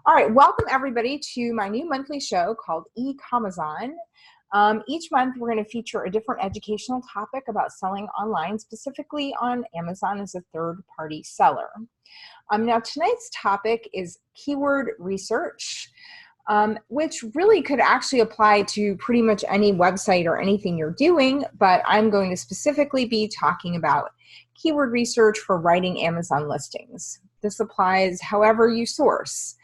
All right, welcome everybody to my new monthly show called E-Comazon. Each month we're going to feature a different educational topic about selling online, specifically on Amazon as a third-party seller. Now tonight's topic is keyword research, which really could actually apply to pretty much any website or anything you're doing, but I'm going to specifically be talking about keyword research for writing Amazon listings. This applies however you source.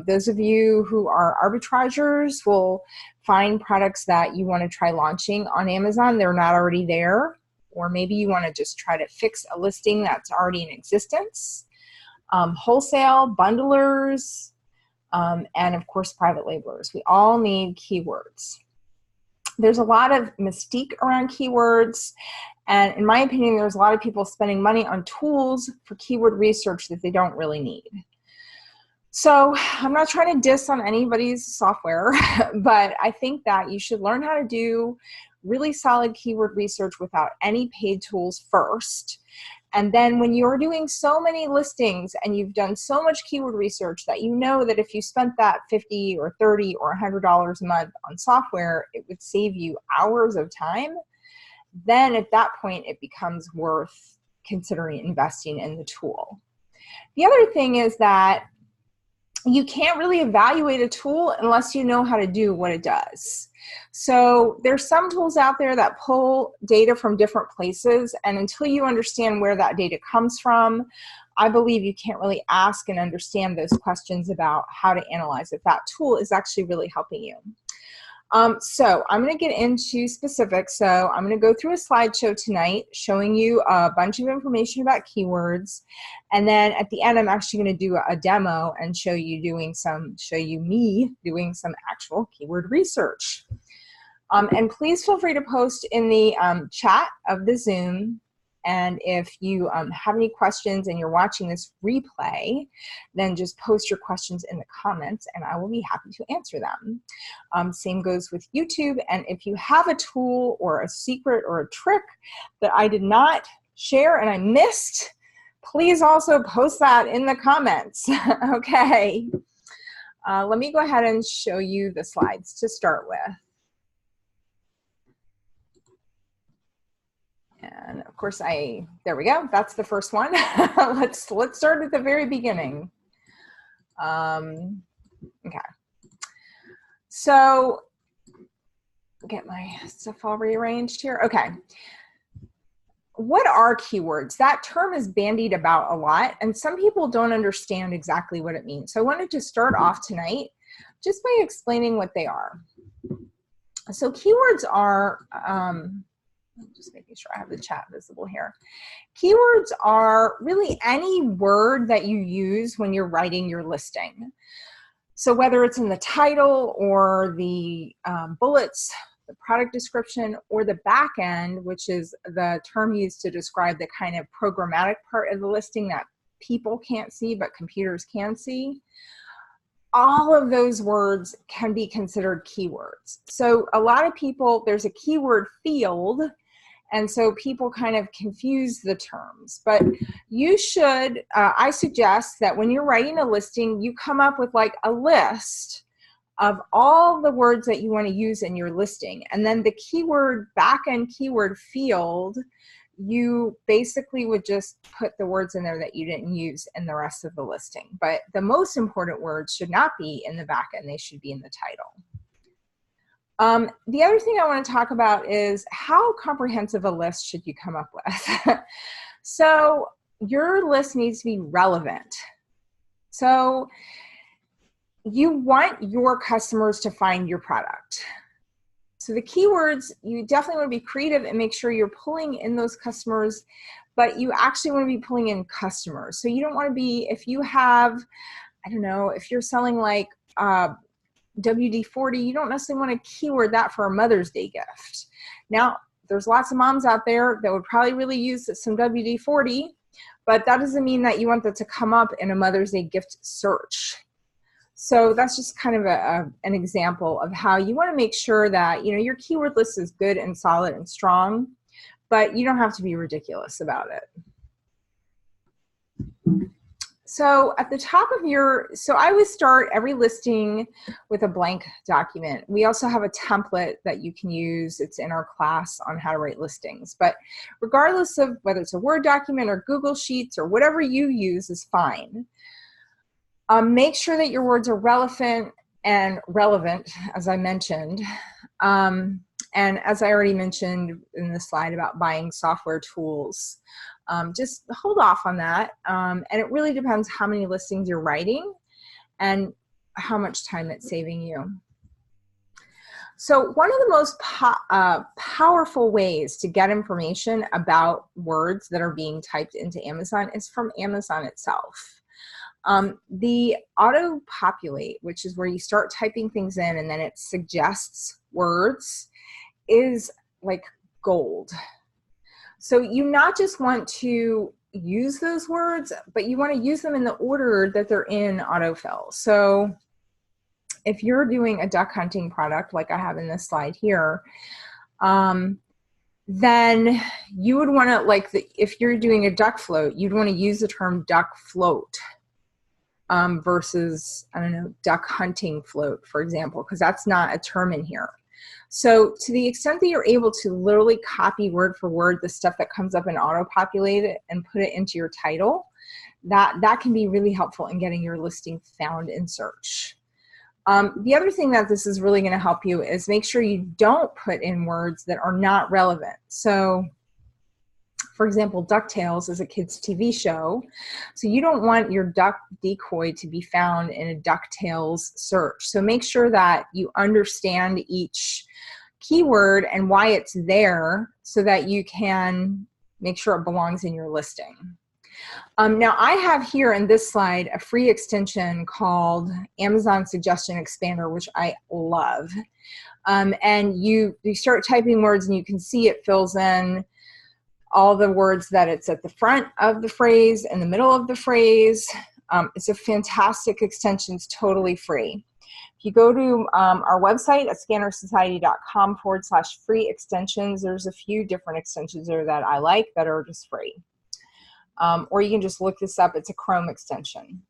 Those of you who are arbitragers will find products that you want to try launching on Amazon. They're not already there, or maybe you want to just try to fix a listing that's already in existence. Wholesale, bundlers, and of course private labelers. We all need keywords. There's a lot of mystique around keywords, and in my opinion, there's a lot of people spending money on tools for keyword research that they don't really need. So I'm not trying to diss on anybody's software, but I think that you should learn how to do really solid keyword research without any paid tools first. And then when you're doing so many listings and you've done so much keyword research that you know that if you spent that $50 or $30 or $100 a month on software, it would save you hours of time, then at that point it becomes worth considering investing in the tool. The other thing is that you can't really evaluate a tool unless you know how to do what it does. So there's some tools out there that pull data from different places, and until you understand where that data comes from, I believe you can't really ask and understand those questions about how to analyze if that tool is actually really helping you. So I'm going to get into specifics. So I'm going to go through a slideshow tonight showing you a bunch of information about keywords. And then at the end, I'm actually going to do a demo and show you me doing some actual keyword research. And please feel free to post in the chat of the Zoom. And if you have any questions and you're watching this replay, then just post your questions in the comments and I will be happy to answer them. Same goes with YouTube. And if you have a tool or a secret or a trick that I did not share and I missed, please also post that in the comments. Okay. Let me go ahead and show you the slides to start with. And of course there we go, that's the first one. Let's start at the very beginning. Okay. So, get my stuff all rearranged here. Okay. What are keywords? That term is bandied about a lot, and some people don't understand exactly what it means. So I wanted to start off tonight just by explaining what they are. So keywords are, just making sure I have the chat visible here. Keywords are really any word that you use when you're writing your listing. So whether it's in the title or the bullets, the product description, or the back end, which is the term used to describe the kind of programmatic part of the listing that people can't see but computers can see, all of those words can be considered keywords. So a lot of people, there's a keyword field, and so people kind of confuse the terms. But you should, I suggest that when you're writing a listing, you come up with like a list of all the words that you want to use in your listing. And then the keyword, back-end keyword field, you basically would just put the words in there that you didn't use in the rest of the listing. But the most important words should not be in the back end, they should be in the title. The other thing I want to talk about is how comprehensive a list should you come up with. So your list needs to be relevant. So you want your customers to find your product. So the keywords, you definitely want to be creative and make sure you're pulling in those customers, but you actually want to be pulling in customers. So you don't want to be, if you have, I don't know, if you're selling like WD-40, you don't necessarily want to keyword that for a Mother's Day gift. Now, there's lots of moms out there that would probably really use some WD-40, but that doesn't mean that you want that to come up in a Mother's Day gift search. So that's just kind of an example of how you want to make sure that, you know, your keyword list is good and solid and strong, but you don't have to be ridiculous about it. So at the top of so I always start every listing with a blank document. We also have a template that you can use. It's in our class on how to write listings. But regardless of whether it's a Word document or Google Sheets or whatever you use is fine. Make sure that your words are relevant, as I mentioned. And as I already mentioned in the slide about buying software tools, just hold off on that. And it really depends how many listings you're writing and how much time it's saving you. So one of the most powerful ways to get information about words that are being typed into Amazon is from Amazon itself. The Autopopulate, which is where you start typing things in and then it suggests words, is like gold. So you not just want to use those words, but you want to use them in the order that they're in autofill. So if you're doing a duck hunting product like I have in this slide here, then you would want to, if you're doing a duck float, you'd want to use the term duck float. Versus, I don't know, duck hunting float, for example, because that's not a term in here. So to the extent that you're able to literally copy word for word the stuff that comes up in auto-populate it and put it into your title, that can be really helpful in getting your listing found in search. The other thing that this is really going to help you is make sure you don't put in words that are not relevant. So for example, DuckTales is a kids' TV show, so you don't want your duck decoy to be found in a DuckTales search. So make sure that you understand each keyword and why it's there so that you can make sure it belongs in your listing. Now I have here in this slide a free extension called AMZ Suggestion Expander, which I love. And you start typing words and you can see it fills in all the words that it's at the front of the phrase, in the middle of the phrase. It's a fantastic extension. It's totally free. If you go to our website at scannersociety.com/free extensions, there's a few different extensions there that I like that are just free. Or you can just look this up. It's a Chrome extension.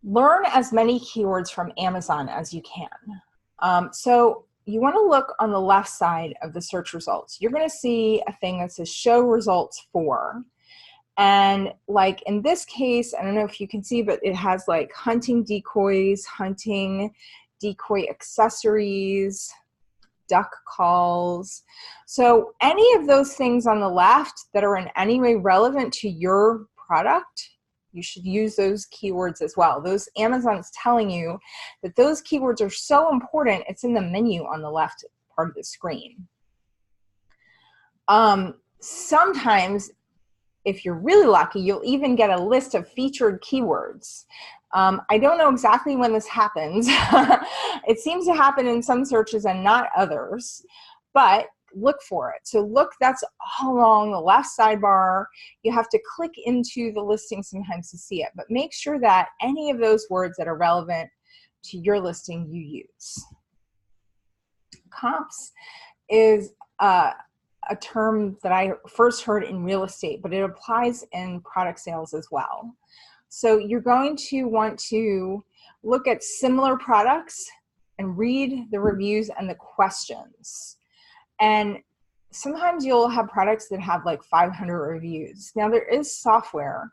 Learn as many keywords from Amazon as you can. So you want to look on the left side of the search results. You're going to see a thing that says show results for. And like in this case, I don't know if you can see, but it has like hunting decoys, hunting decoy accessories, duck calls. So any of those things on the left that are in any way relevant to your product, you should use those keywords as well. Those Amazon's telling you that those keywords are so important, it's in the menu on the left part of the screen. Sometimes, if you're really lucky, you'll even get a list of featured keywords. I don't know exactly when this happens. It seems to happen in some searches and not others, but look for it. So look, that's all along the left sidebar. You have to click into the listing sometimes to see it, but make sure that any of those words that are relevant to your listing you use. Comps is a term that I first heard in real estate, but it applies in product sales as well. So you're going to want to look at similar products and read the reviews and the questions. And sometimes you'll have products that have like 500 reviews. Now there is software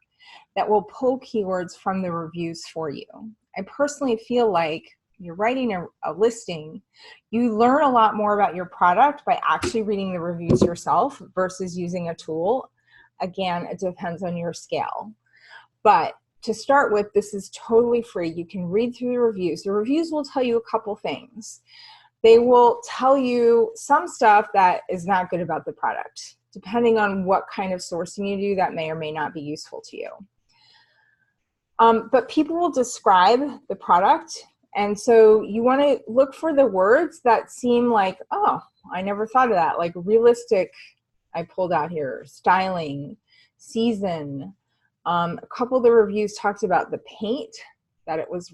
that will pull keywords from the reviews for you. I personally feel like you're writing a listing, you learn a lot more about your product by actually reading the reviews yourself versus using a tool. Again, it depends on your scale. But to start with, this is totally free. You can read through the reviews. The reviews will tell you a couple things. They will tell you some stuff that is not good about the product. Depending on what kind of sourcing you do, that may or may not be useful to you. But people will describe the product, and so you want to look for the words that seem like, oh, I never thought of that, like realistic, I pulled out here, styling, season. A couple of the reviews talked about the paint, that it was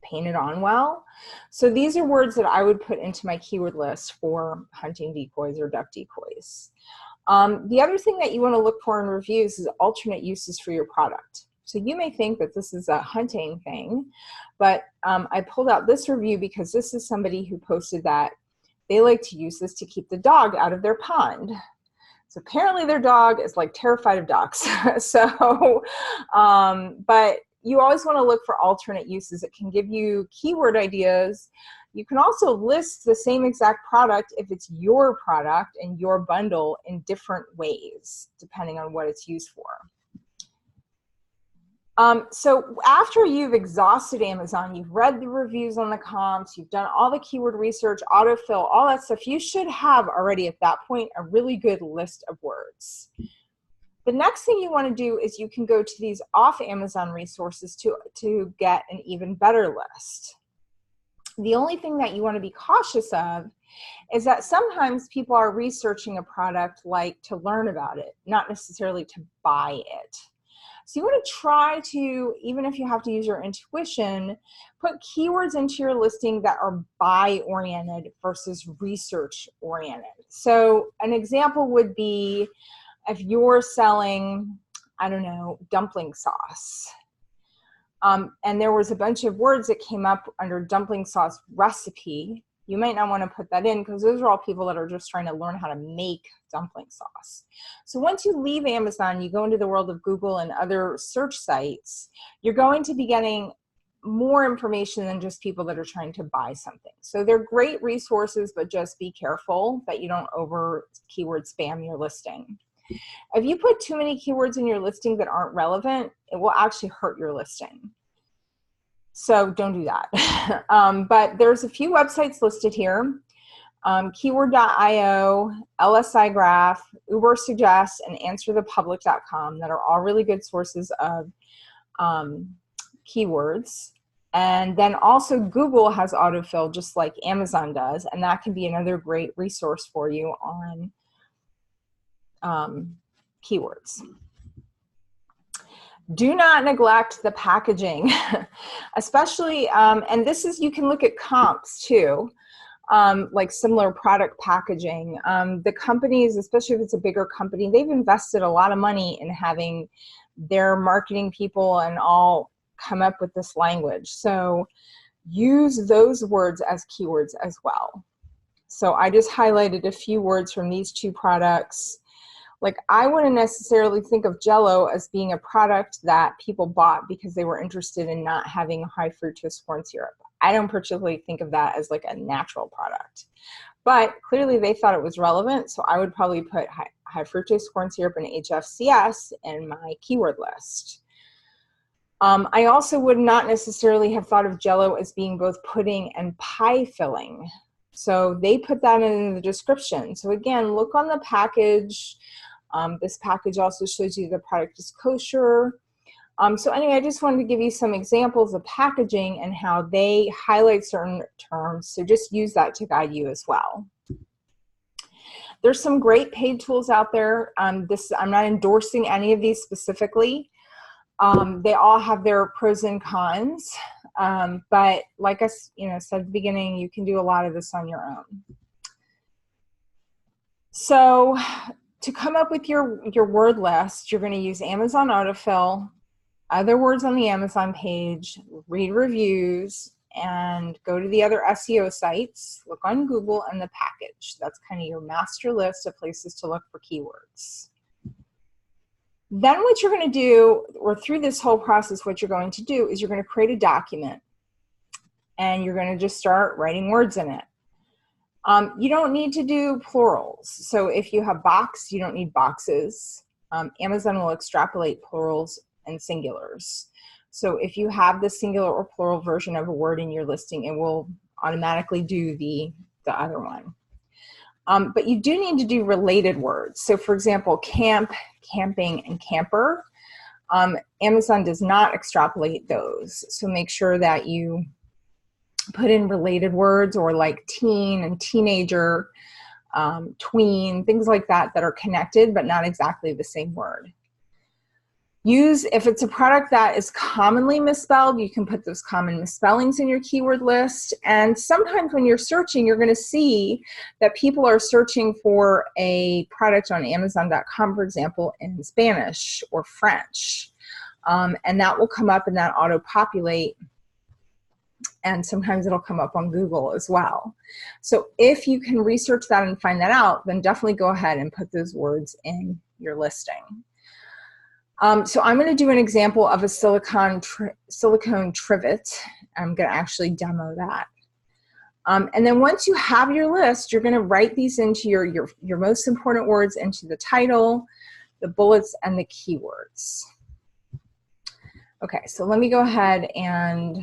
painted on well. So these are words that I would put into my keyword list for hunting decoys or duck decoys. The other thing that you want to look for in reviews is alternate uses for your product. So you may think that this is a hunting thing, but I pulled out this review because this is somebody who posted that they like to use this to keep the dog out of their pond. So apparently their dog is like terrified of dogs. So, but you always want to look for alternate uses. It can give you keyword ideas. You can also list the same exact product if it's your product and your bundle in different ways, depending on what it's used for. So after you've exhausted Amazon, you've read the reviews on the comps, you've done all the keyword research, autofill, all that stuff, you should have already at that point a really good list of words. The next thing you want to do is you can go to these off Amazon resources to get an even better list. The only thing that you want to be cautious of is that sometimes people are researching a product like to learn about it, not necessarily to buy it. So you want to try to, even if you have to use your intuition, put keywords into your listing that are buy-oriented versus research-oriented. So an example would be if you're selling, I don't know, dumpling sauce. And there was a bunch of words that came up under dumpling sauce recipe. You might not want to put that in because those are all people that are just trying to learn how to make dumpling sauce. So once you leave Amazon, you go into the world of Google and other search sites, you're going to be getting more information than just people that are trying to buy something. So they're great resources, but just be careful that you don't over keyword spam your listing. If you put too many keywords in your listing that aren't relevant, it will actually hurt your listing. So don't do that. But there's a few websites listed here. Keyword.io, LSI Graph, Ubersuggest, and AnswerThePublic.com that are all really good sources of keywords. And then also Google has autofill just like Amazon does, and that can be another great resource for you on keywords. Do not neglect the packaging, especially, and this is, you can look at comps too, like similar product packaging. The companies, especially if it's a bigger company, they've invested a lot of money in having their marketing people and all come up with this language. So use those words as keywords as well. So I just highlighted a few words from these two products. Like, I wouldn't necessarily think of Jell-O as being a product that people bought because they were interested in not having high fructose corn syrup. I don't particularly think of that as like a natural product. But clearly they thought it was relevant, so I would probably put high fructose corn syrup and HFCS in my keyword list. I also would not necessarily have thought of Jell-O as being both pudding and pie filling. So they put that in the description. So again, look on the package. This package also shows you the product is kosher. So anyway, I just wanted to give you some examples of packaging and how they highlight certain terms. So just use that to guide you as well. There's some great paid tools out there. I'm not endorsing any of these specifically. They all have their pros and cons. But like I said at the beginning, you can do a lot of this on your own. So to come up with your word list, you're going to use Amazon autofill, other words on the Amazon page, read reviews, and go to the other SEO sites, look on Google and the package. That's kind of your master list of places to look for keywords. Then what you're going to do, or through this whole process, what you're going to do is you're going to create a document and you're going to just start writing words in it. You don't need to do plurals. So if you have box, you don't need boxes. Amazon will extrapolate plurals and singulars. So if you have the singular or plural version of a word in your listing, it will automatically do the other one. But you do need to do related words. So for example, camp, camping, and camper. Amazon does not extrapolate those. So make sure that you put in related words, or like teen and teenager, tween, things like that that are connected but not exactly the same word. If it's a product that is commonly misspelled, you can put those common misspellings in your keyword list. And sometimes when you're searching, you're going to see that people are searching for a product on Amazon.com, for example, in Spanish or French. And that will come up in that auto-populate. And sometimes it'll come up on Google as well. So if you can research that and find that out, then definitely go ahead and put those words in your listing. So I'm going to do an example of a silicone trivet. I'm going to actually demo that. And then once you have your list, you're going to write these into your most important words into the title, the bullets, and the keywords. Okay, so let me go ahead and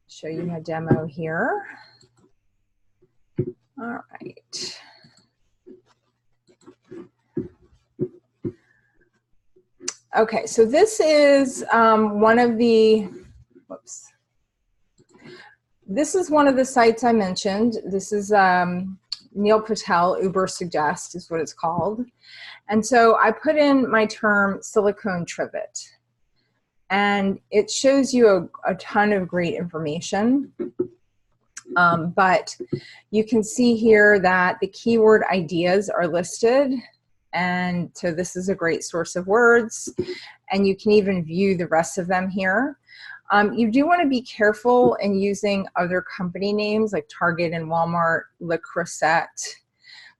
show you my demo here. All right. Okay, so this is one of the, whoops. This is one of the sites I mentioned. This is Neil Patel, Ubersuggest is what it's called. And so I put in my term silicone trivet. And it shows you a ton of great information. But you can see here that the keyword ideas are listed. And so this is a great source of words. And you can even view the rest of them here. You do want to be careful in using other company names like Target and Walmart, Le Creuset.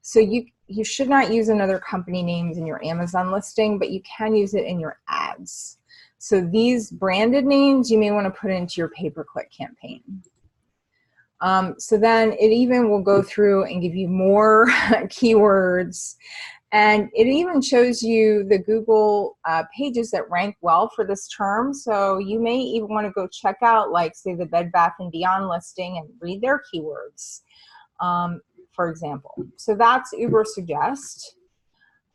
So you should not use another company names in your Amazon listing, but you can use it in your ads. So these branded names you may want to put into your pay-per-click campaign. So then it even will go through and give you more keywords. And it even shows you the Google pages that rank well for this term. So you may even want to go check out, like, say, the Bed Bath & Beyond listing and read their keywords, for example. So that's Ubersuggest.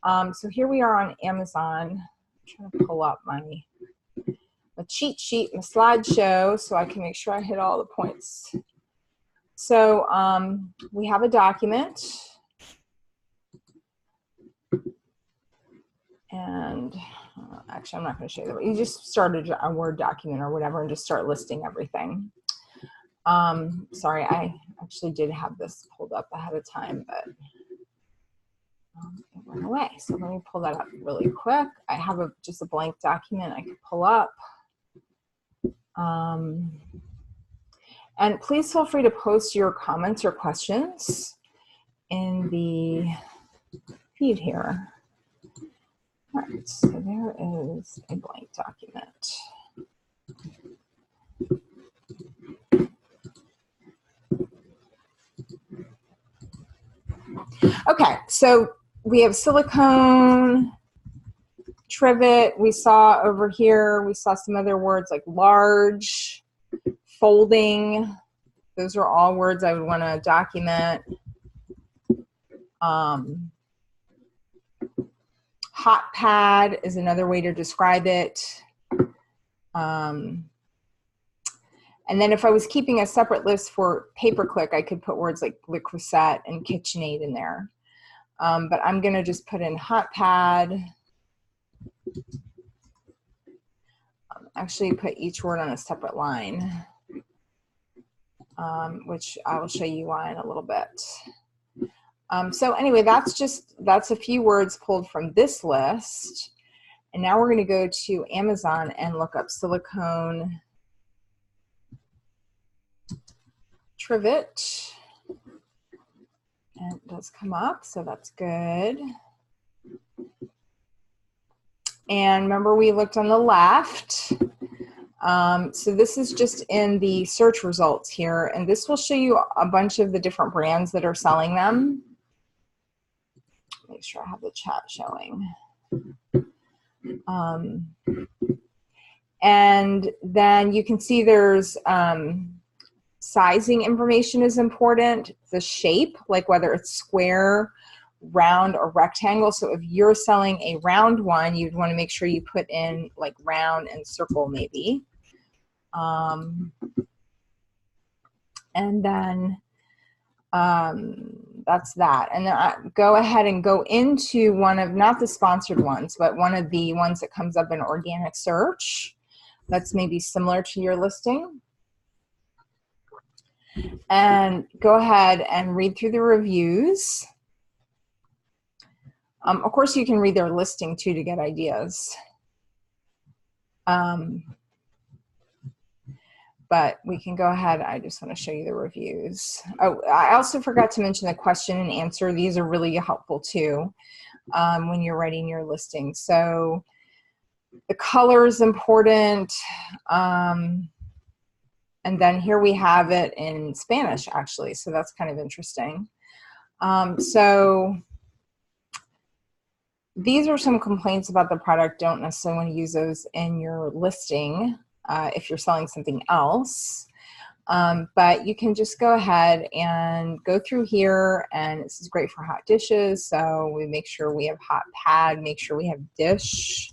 So here we are on Amazon. I'm trying to pull up my cheat sheet, my slideshow, so I can make sure I hit all the points. So we have a document. And actually, I'm not going to show you that. You just start a Word document or whatever and just start listing everything. Sorry, I actually did have this pulled up ahead of time, but it went away. So let me pull that up really quick. I have just a blank document I could pull up. And please feel free to post your comments or questions in the feed here. All right, so there is a blank document. Okay, so we have silicone, trivet, we saw over here, we saw some other words like large, folding. Those are all words I would want to document. Hot pad is another way to describe it. And then if I was keeping a separate list for pay-per-click, I could put words like Le Creuset and KitchenAid in there. But I'm going to just put in hot pad. Actually put each word on a separate line, which I will show you why in a little bit. So anyway, that's a few words pulled from this list. And now we're going to go to Amazon and look up silicone trivet. And it does come up, so that's good. And remember, we looked on the left. So this is just in the search results here, and this will show you a bunch of the different brands that are selling them. Make sure I have the chat showing. And then you can see there's sizing information is important. The shape, like whether it's square, round, or rectangle. So if you're selling a round one, you'd want to make sure you put in like round and circle maybe. And then That's that. And then I go ahead and go into one of, not the sponsored ones, but one of the ones that comes up in organic search that's maybe similar to your listing. And go ahead and read through the reviews. Of course, you can read their listing too to get ideas. But we can go ahead. I just want to show you the reviews. Oh, I also forgot to mention the question and answer. These are really helpful too when you're writing your listing. So the color is important. And then here we have it in Spanish, actually. So that's kind of interesting. So these are some complaints about the product. Don't necessarily want to use those in your listing if you're selling something else. But you can just go ahead and go through here, and this is great for hot dishes. So we make sure we have hot pad, make sure we have dish.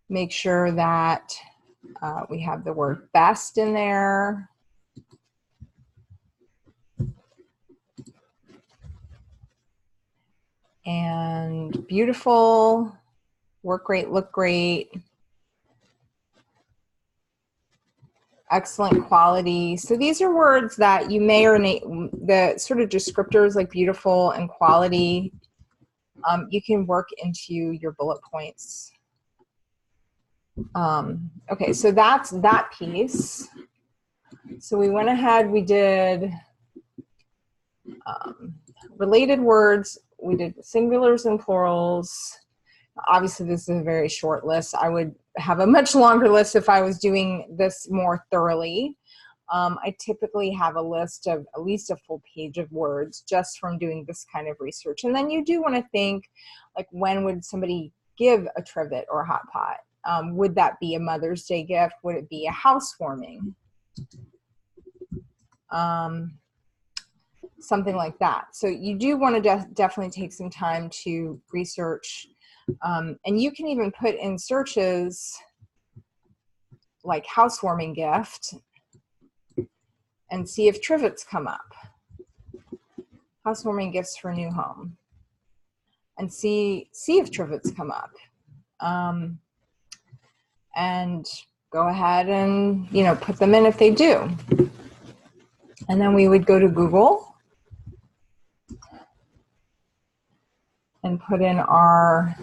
Make sure that we have the word best in there. And beautiful, work great, look great, excellent quality. So these are words that you may or may, the sort of descriptors like beautiful and quality, you can work into your bullet points. Okay, so that's that piece. So we went ahead, we did related words, we did singulars and plurals. Obviously, this is a very short list. I would have a much longer list if I was doing this more thoroughly. I typically have a list of at least a full page of words just from doing this kind of research. And then you do want to think, like, when would somebody give a trivet or a hot pot? Would that be a Mother's Day gift? Would it be a housewarming? Something like that. So you do want to definitely take some time to research. And you can even put in searches like housewarming gift and see if trivets come up. Housewarming gifts for new home. And see if trivets come up. And go ahead and, you know, put them in if they do. And then we would go to Google and put in our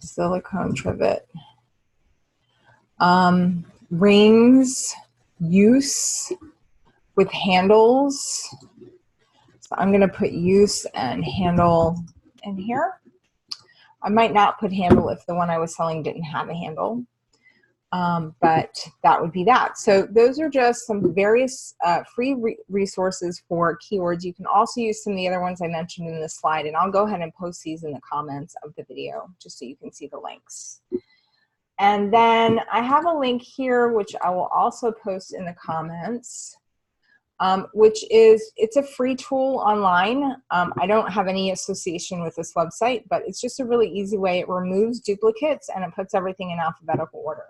silicone trivet. Rings, use with handles. So I'm going to put use and handle in here. I might not put handle if the one I was selling didn't have a handle. But that would be that. So those are just some various free resources for keywords. You can also use some of the other ones I mentioned in this slide, and I'll go ahead and post these in the comments of the video just so you can see the links. And then I have a link here, which I will also post in the comments, which is, it's a free tool online. I don't have any association with this website, but it's just a really easy way. It removes duplicates and it puts everything in alphabetical order.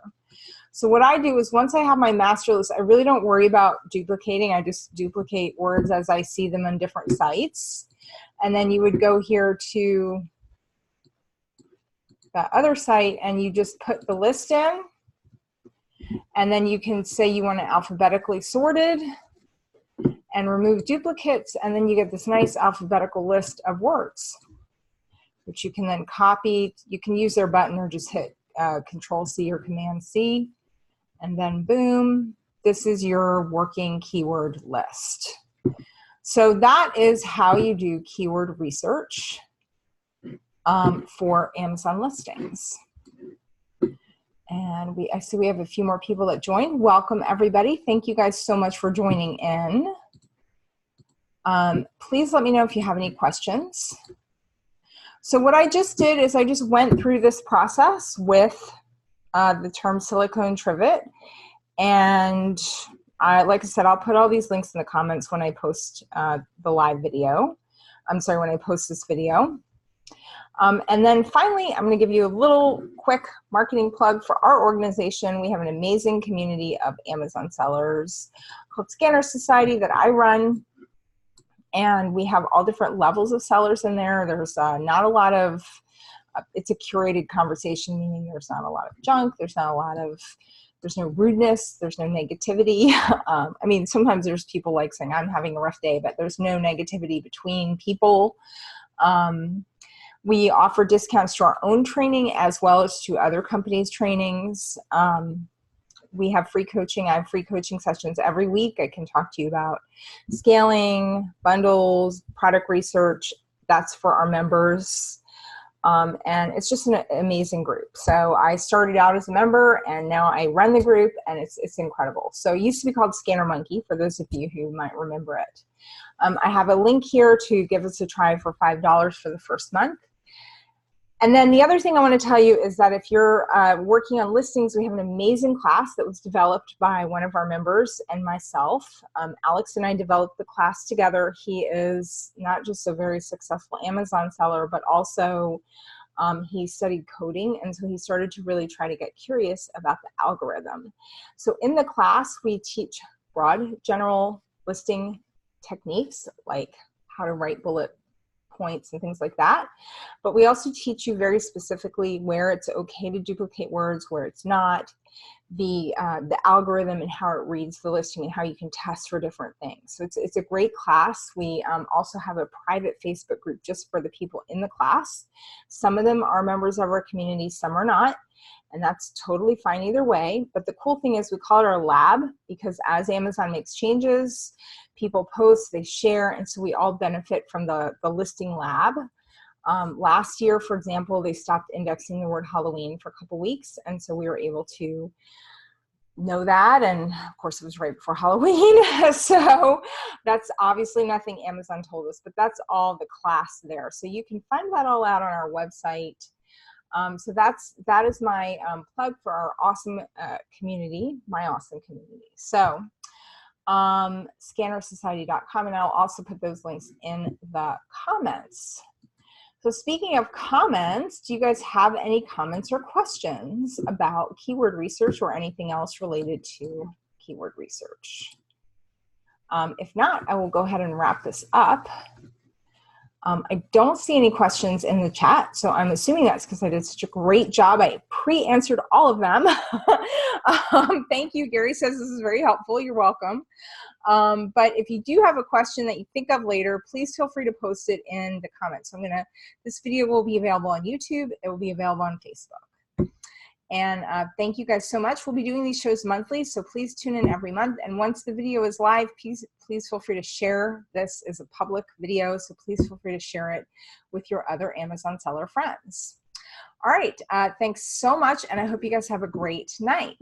So what I do is once I have my master list, I really don't worry about duplicating. I just duplicate words as I see them on different sites. And then you would go here to that other site and you just put the list in. And then you can say you want it alphabetically sorted and remove duplicates, and then you get this nice alphabetical list of words, which you can then copy. You can use their button or just hit Control-C or Command-C, and then boom, this is your working keyword list. So that is how you do keyword research for Amazon listings. And I see we have a few more people that joined. Welcome, everybody. Thank you guys so much for joining in. Please let me know if you have any questions. So what I just did is I just went through this process with the term silicone trivet. And like I said, I'll put all these links in the comments when I post the live video. I'm sorry, when I post this video. And then finally, I'm going to give you a little quick marketing plug for our organization. We have an amazing community of Amazon sellers called Scanner Society that I run. And we have all different levels of sellers in there. There's not a lot of, it's a curated conversation, meaning there's not a lot of junk. There's not a lot of, there's no rudeness. There's no negativity. I mean, sometimes there's people like saying, I'm having a rough day, but there's no negativity between people. We offer discounts to our own training as well as to other companies' trainings. We have free coaching. I have free coaching sessions every week. I can talk to you about scaling, bundles, product research. That's for our members. And it's just an amazing group. So I started out as a member and now I run the group, and it's incredible. So it used to be called Scanner Monkey, for those of you who might remember it. I have a link here to give us a try for $5 for the first month. And then the other thing I want to tell you is that if you're working on listings, we have an amazing class that was developed by one of our members and myself. Alex and I developed the class together. He is not just a very successful Amazon seller, but also he studied coding, and so he started to really try to get curious about the algorithm. So in the class, we teach broad general listing techniques, like how to write bullet points and things like that. But we also teach you very specifically where it's okay to duplicate words, where it's not, the algorithm and how it reads the listing and how you can test for different things. So it's a great class. We also have a private Facebook group just for the people in the class. Some of them are members of our community, some are not. And that's totally fine either way. But the cool thing is we call it our lab, because as Amazon makes changes, people post, they share, and so we all benefit from the listing lab. Last year, for example, they stopped indexing the word Halloween for a couple weeks, and so we were able to know that, and of course it was right before Halloween. So that's obviously nothing Amazon told us, but that's all the class there. So you can find that all out on our website. So that is my plug for our awesome community, my awesome community. So scannersociety.com, and I'll also put those links in the comments. So speaking of comments, do you guys have any comments or questions about keyword research or anything else related to keyword research? If not, I will go ahead and wrap this up. I don't see any questions in the chat, so I'm assuming that's because I did such a great job. I pre-answered all of them. Thank you. Gary says this is very helpful. You're welcome. But if you do have a question that you think of later, please feel free to post it in the comments. So this video will be available on YouTube. It will be available on Facebook. And thank you guys so much. We'll be doing these shows monthly, so please tune in every month. And once the video is live, please feel free to share. This is a public video, so please feel free to share it with your other Amazon seller friends. All right, thanks so much, and I hope you guys have a great night.